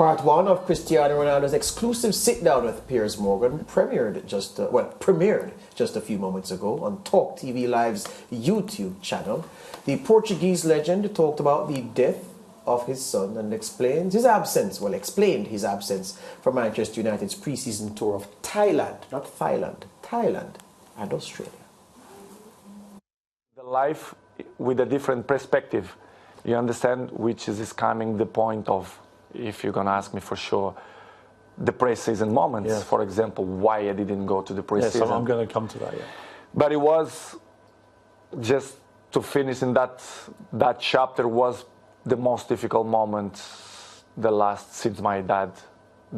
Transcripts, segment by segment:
Part one of Cristiano Ronaldo's exclusive sit-down with Piers Morgan premiered just a few moments ago on Talk TV Live's YouTube channel. The Portuguese legend talked about the death of his son and explained his absence from Manchester United's pre-season tour of Thailand, not Thailand, Thailand and Australia. The life with a different perspective, you understand, which is coming the point of, if you're going to ask me for sure, the pre-season moments, yes. For example, why I didn't go to the pre-season. Yes, I'm going to come to that, yeah. But it was just to finish in that chapter was the most difficult moment since my dad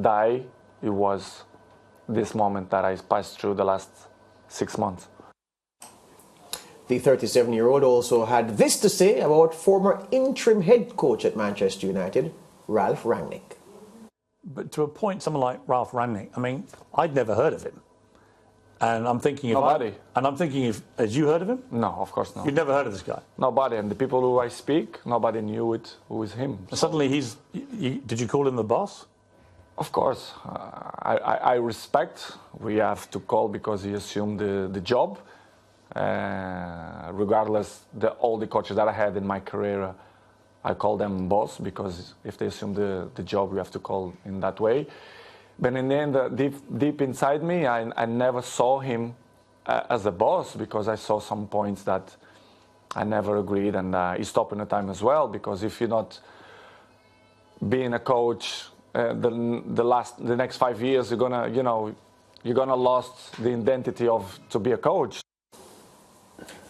died. It was this moment that I passed through the last 6 months. The 37-year-old also had this to say about former interim head coach at Manchester United, Ralph Rangnick. But to a point, someone like Ralph Ragnick, I mean, I'd never heard of him. And I'm thinking if as you heard of him? No, of course not. You'd never heard of this guy? Nobody. And the people who I speak, nobody knew it, who is him. So. Suddenly did you call him the boss? Of course. I respect. We have to call because he assumed the job. Regardless, all the coaches that I had in my career, I call them boss because if they assume the job, we have to call in that way. But in the end, deep inside me, I never saw him as a boss because I saw some points that I never agreed, and he stopped in the time as well. Because if you're not being a coach, the next 5 years, you're gonna lost the identity of to be a coach.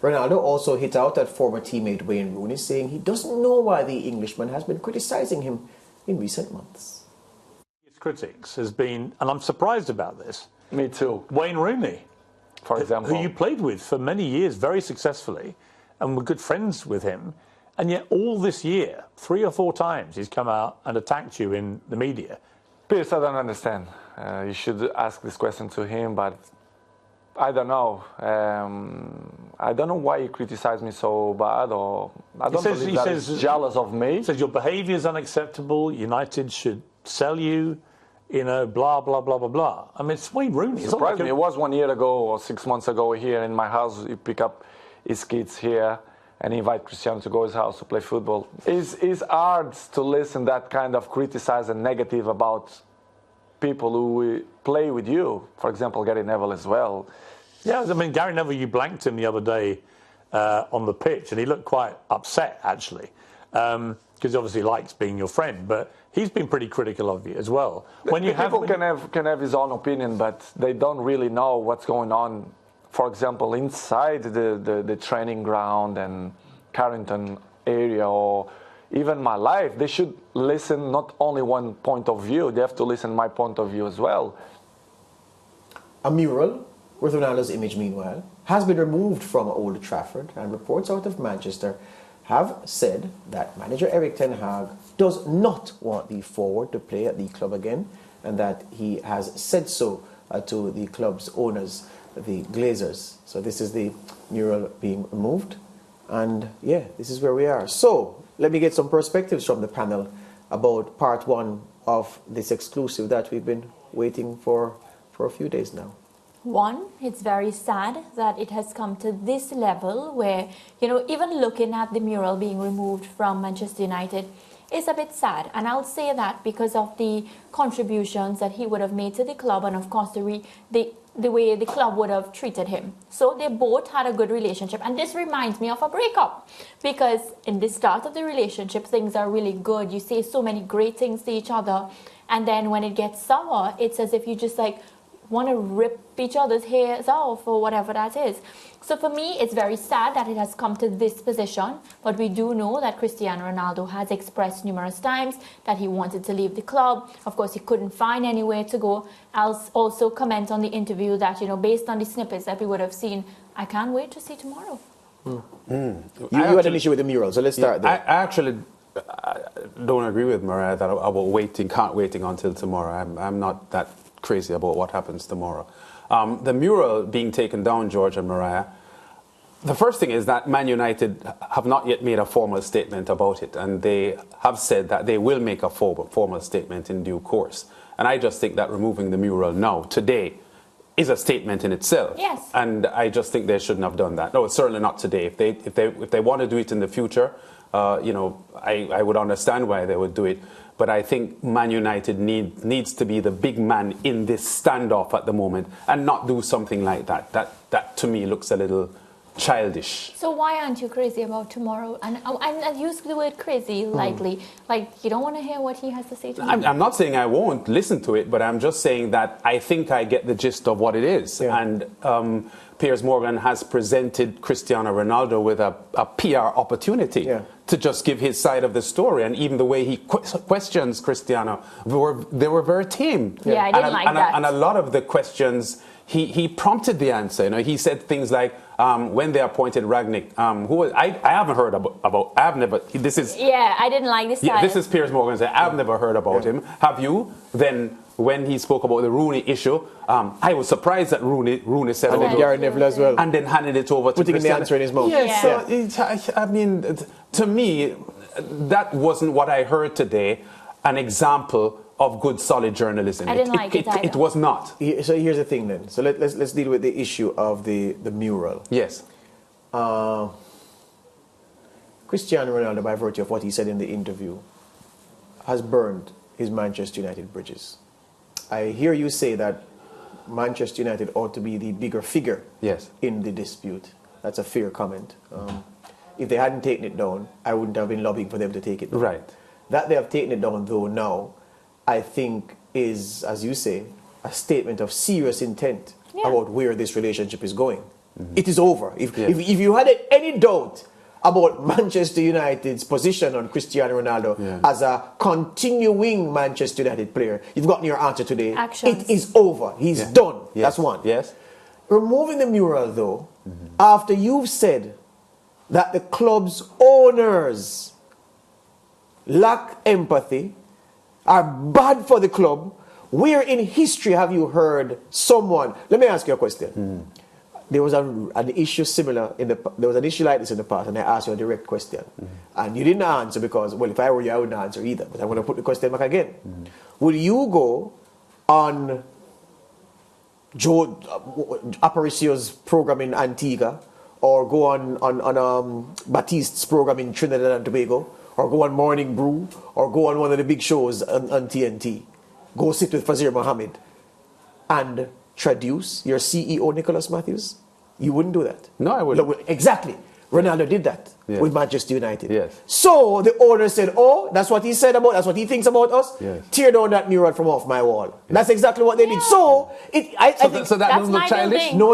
Ronaldo also hit out at former teammate Wayne Rooney, saying he doesn't know why the Englishman has been criticising him in recent months. His critics has been, and I'm surprised about this. Me too. Wayne Rooney, for example, who you played with for many years very successfully and were good friends with him, and yet all this year, 3 or 4 times, he's come out and attacked you in the media. Piers, I don't understand. You should ask this question to him, but I don't know. I don't know why he criticized me so bad, or I don't believe that he's jealous of me. He says your behaviour is unacceptable. United should sell you. Blah blah blah blah blah. I mean, it's Wayne Rooney. Surprised me. It was 1 year ago or 6 months ago here in my house. He pick up his kids here and invite Cristiano to go to his house to play football. It's hard to listen that kind of criticize and negative about people who play with you. For example, Gary Neville as well. Yeah, I mean, Gary Neville, you blanked him the other day on the pitch, and he looked quite upset, actually, because he obviously likes being your friend, but he's been pretty critical of you as well. People can have his own opinion, but they don't really know what's going on, for example, inside the training ground and Carrington area, or even my life. They should listen not only one point of view, they have to listen my point of view as well. A mural with Ronaldo's image, meanwhile, has been removed from Old Trafford, and reports out of Manchester have said that manager Erik ten Hag does not want the forward to play at the club again, and that he has said so to the club's owners, the Glazers. So this is the mural being removed, and yeah, this is where we are. So let me get some perspectives from the panel about part one of this exclusive that we've been waiting for a few days now. One, it's very sad that it has come to this level where, even looking at the mural being removed from Manchester United is a bit sad. And I'll say that because of the contributions that he would have made to the club, and of course the way the club would have treated him. So they both had a good relationship. And this reminds me of a breakup, because in the start of the relationship, things are really good. You say so many great things to each other. And then when it gets sour, it's as if you just want to rip each other's hairs off or whatever that is. So for me, it's very sad that it has come to this position, but we do know that Cristiano Ronaldo has expressed numerous times that he wanted to leave the club. Of course, he couldn't find anywhere to go. I'll also comment on the interview that, based on the snippets that we would have seen, I can't wait to see tomorrow. You had an issue with the mural, so let's start there. I actually don't agree with Mariah that about can't waiting until tomorrow. I'm not that crazy about what happens tomorrow. The mural being taken down, George and Mariah, The first thing is that Man United have not yet made a formal statement about it, and they have said that they will make a formal statement in due course. And I just think that removing the mural now, today, is a statement in itself. Yes. And I just think they shouldn't have done that. No, it's certainly not today. If they want to do it in the future, I would understand why they would do it. But I think Man United needs to be the big man in this standoff at the moment and not do something like that. That to me looks a little childish. So why aren't you crazy about tomorrow? And I use the word crazy lightly. Like, you don't want to hear what he has to say tomorrow? I'm not saying I won't listen to it, but I'm just saying that I think I get the gist of what it is. Yeah. And Piers Morgan has presented Cristiano Ronaldo with a PR opportunity to just give his side of the story. And even the way he questions Cristiano, they were very tame. Yeah, I didn't like that. And a lot of the questions, he prompted the answer. You know, he said things like, when they appointed Ragnick, who was, I haven't heard about, I've never, this is... Yeah, I didn't like this style. Yeah, this is Piers Morgan saying, I've never heard about him. Have you? Then when he spoke about the Rooney issue, I was surprised that Rooney said and then Gary Neville as well. And then handed it over to putting Cristiano. the answer in his mouth. So I mean, to me, that wasn't what I heard today, an example of good, solid journalism. I didn't like it either. It was not. So here's the thing then. So let's deal with the issue of the mural. Yes. Cristiano Ronaldo, by virtue of what he said in the interview, has burned his Manchester United bridges. I hear you say that Manchester United ought to be the bigger figure in the dispute. That's a fair comment. If they hadn't taken it down, I wouldn't have been lobbying for them to take it down. Right. That they have taken it down, though, now, I think is, as you say, a statement of serious intent about where this relationship is going. It is over. If you had any doubt about Manchester United's position on Cristiano Ronaldo as a continuing Manchester United player, you've gotten your answer today. Actions. It is over. He's done. Yes. That's one. Yes. Removing the mural, though, after you've said that the club's owners lack empathy, are bad for the club, where in history have you heard someone... Let me ask you a question. There was an issue similar there was an issue like this in the past, and I asked you a direct question, and you didn't answer because, well, if I were you, I wouldn't answer either. But I'm going to put the question back again. Would you go on Joe Aparicio's program in Antigua, or go on Batiste's program in Trinidad and Tobago, or go on Morning Brew, or go on one of the big shows on TNT, go sit with Fazir Mohammed, and traduce your CEO Nicholas Matthews? You wouldn't do that. No, I wouldn't. No, exactly. Ronaldo did that with Manchester United. Yes. So the owner said, oh, that's what he said about, that's what he thinks about us. Yes. Tear down that mural from off my wall. Yes. That's exactly what they did. So I think that doesn't look childish? No,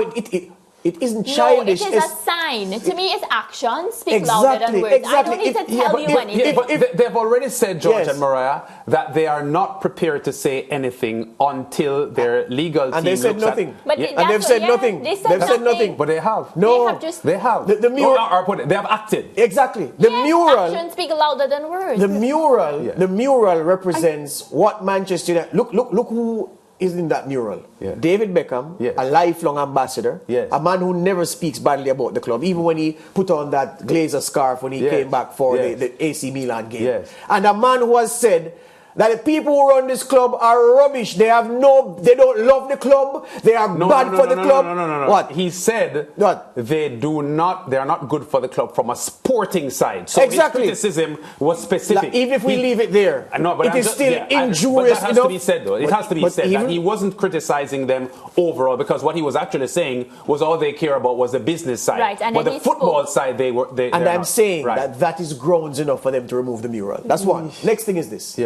it isn't childish. No, it is a sign. To me, it's actions speak louder than words. I don't need to tell you anything. But they've already said, George and Mariah, that they are not prepared to say anything until their legal team and they said looks nothing. At... And they've said nothing. They've said nothing. But they have. No. They have. The mural... They have acted. Exactly. The mural... Actions speak louder than words. The mural represents what Manchester United... Look who is in that mural. David Beckham, a lifelong ambassador, a man who never speaks badly about the club, even when he put on that Glazer scarf when he came back for the AC Milan game. And a man who has said that the people who run this club are rubbish. They don't love the club. They are bad for the club. No. What? He said they are not good for the club from a sporting side. So exactly. His criticism was specific. Like, even if we leave it there, it is still injurious. But that has to be said, though. It has to be said that he wasn't criticizing them overall, because what he was actually saying was all they care about was the business side. Right, and but the football side, I'm saying that is grounds enough for them to remove the mural. That's one. Next thing is this.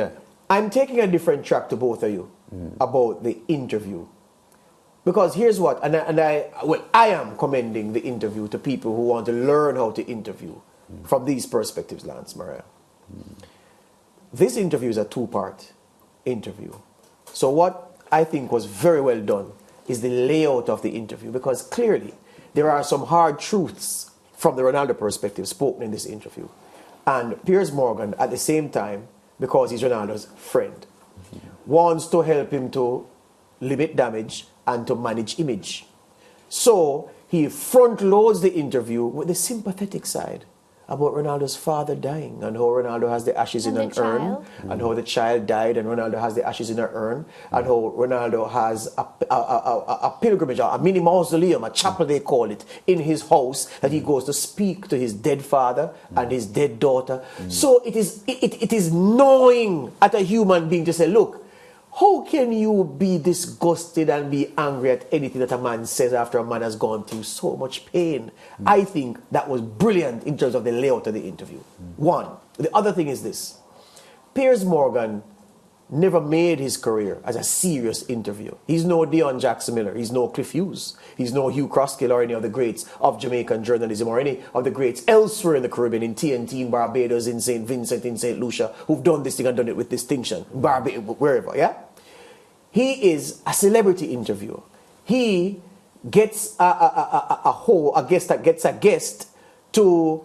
I'm taking a different track to both of you about the interview. Because here's what, I am commending the interview to people who want to learn how to interview from these perspectives, Lance Mariah. This interview is a two-part interview. So what I think was very well done is the layout of the interview, because clearly there are some hard truths from the Ronaldo perspective spoken in this interview. And Piers Morgan, at the same time, because he's Ronaldo's friend, wants to help him to limit damage and to manage image. So he front loads the interview with the sympathetic side about Ronaldo's father dying and how Ronaldo has the ashes in an urn, and how the child died and Ronaldo has the ashes in an urn, and how Ronaldo has a pilgrimage, a mini mausoleum, a chapel they call it, in his house that he goes to speak to his dead father and his dead daughter. So it is gnawing at a human being to say, look, how can you be disgusted and be angry at anything that a man says after a man has gone through so much pain? I think that was brilliant in terms of the layout of the interview. One. The other thing is this. Piers Morgan never made his career as a serious interviewer. He's no Dion Jackson Miller. He's no Cliff Hughes. He's no Hugh Crosskill or any of the greats of Jamaican journalism or any of the greats elsewhere in the Caribbean, in TNT, in Barbados, in St. Vincent, in St. Lucia, who've done this thing and done it with distinction. Wherever, yeah? He is a celebrity interviewer. He gets a guest that gets a guest to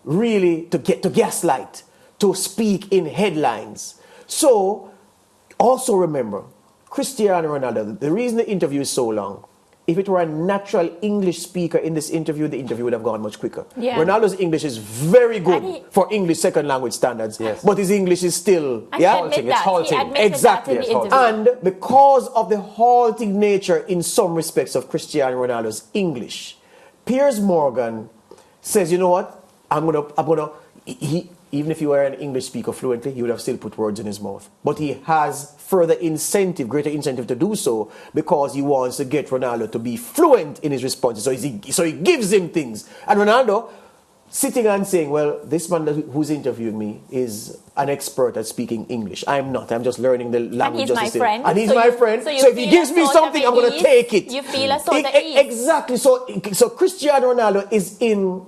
really, to gaslight, to speak in headlines. So, also remember, Cristiano Ronaldo, the reason the interview is so long, if it were a natural English speaker in this interview, the interview would have gone much quicker. Yeah. Ronaldo's English is very good for English second language standards, but his English is still halting. It's halting. Exactly. And because of the halting nature in some respects of Cristiano Ronaldo's English, Piers Morgan says, you know what, even if he were an English speaker fluently, he would have still put words in his mouth. But he has further incentive, greater incentive to do so, because he wants to get Ronaldo to be fluent in his responses. So he gives him things. And Ronaldo, sitting and saying, well, this man who's interviewing me is an expert at speaking English. I'm not. I'm just learning the language. And he's my friend. And he's my friend. So if he gives me something, I'm going to take it. You feel a sort of ease. Exactly. So Cristiano Ronaldo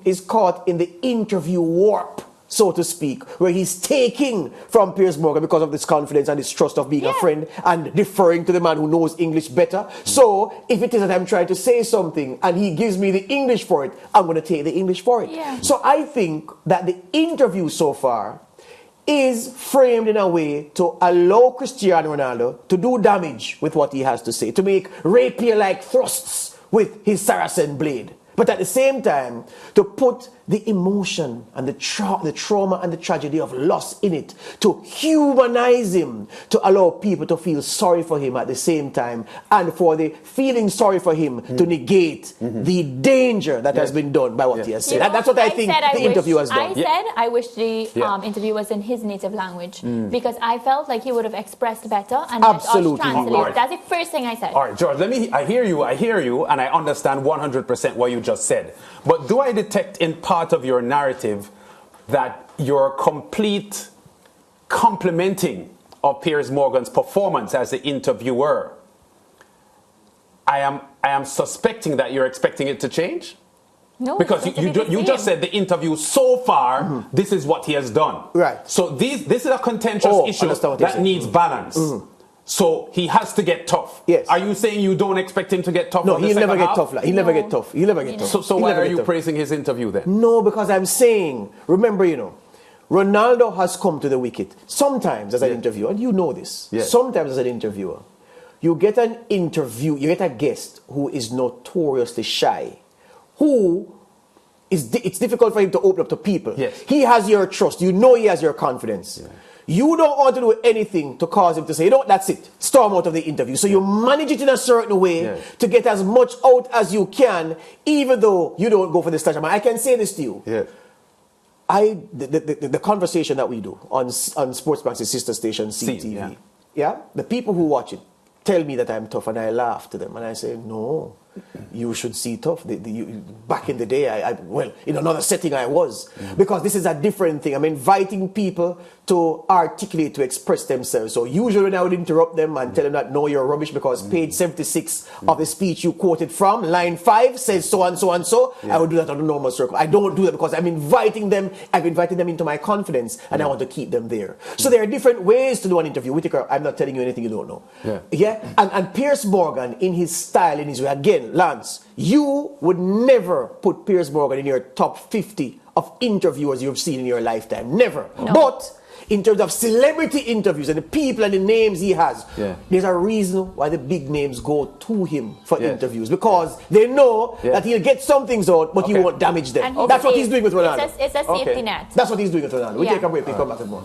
is caught in the interview warp, so to speak, where he's taking from Piers Morgan because of this confidence and this trust of being a friend and deferring to the man who knows English better. So if it is that I'm trying to say something and he gives me the English for it, I'm going to take the English for it. Yeah. So I think that the interview so far is framed in a way to allow Cristiano Ronaldo to do damage with what he has to say, to make rapier-like thrusts with his Saracen blade. But at the same time, to put the emotion and the trauma and the tragedy of loss in it, to humanize him, to allow people to feel sorry for him at the same time, and for the feeling sorry for him to negate the danger that has been done by what he has said. That's what I think the interview has done. I wish the interview was in his native language, because I felt like he would have expressed better and absolutely translate. That's the first thing I said. All right, George, I hear you, and I understand 100% what you just said. But do I detect in part of your narrative that your complete complimenting of Piers Morgan's performance as the interviewer? I am suspecting that you're expecting it to change. No, because you just said the interview so far, this is what he has done. Right. So this is a contentious issue that needs balance. So he has to get tough. Yes. Are you saying you don't expect him to get tough? No, he'll never get tough. He'll never get tough. He'll never get tough. So why are you praising his interview then? No, because I'm saying, remember, Ronaldo has come to the wicket sometimes as an interviewer, and you know this. Yes. Sometimes as an interviewer, you get a guest who is notoriously shy, it's difficult for him to open up to people. Yes. He has your trust. You know he has your confidence. Yeah. You don't want to do anything to cause him to say, that's it, storm out of the interview. So you manage it in a certain way to get as much out as you can, even though you don't go for the stage. I can say this to you. Yeah. The conversation that we do on SportsMax's sister station, CTV, the people who watch it tell me that I'm tough, and I laugh to them, and I say, no, you should see tough. Back in the day, in another setting I was. Because this is a different thing. I'm inviting people to articulate, to express themselves. So usually when I would interrupt them and tell them that, no, you're rubbish, because page 76 of the speech you quoted from, line 5, says so and so and so, I would do that on a normal circle. I don't do that because I've invited them into my confidence, and I want to keep them there. So there are different ways to do an interview. Whitaker, I'm not telling you anything you don't know. And Piers Morgan, in his style, in his way, again, Lance, you would never put Piers Morgan in your top 50 of interviewers you've seen in your lifetime. Never. No. But in terms of celebrity interviews and the people and the names he has, Yeah. there's a reason why the big names go to him for interviews, because they know that he'll get some things out, but he won't damage them. And That's what he's doing with Ronaldo. It's a safety net. That's what he's doing with Ronaldo. We take a break, we come back with more.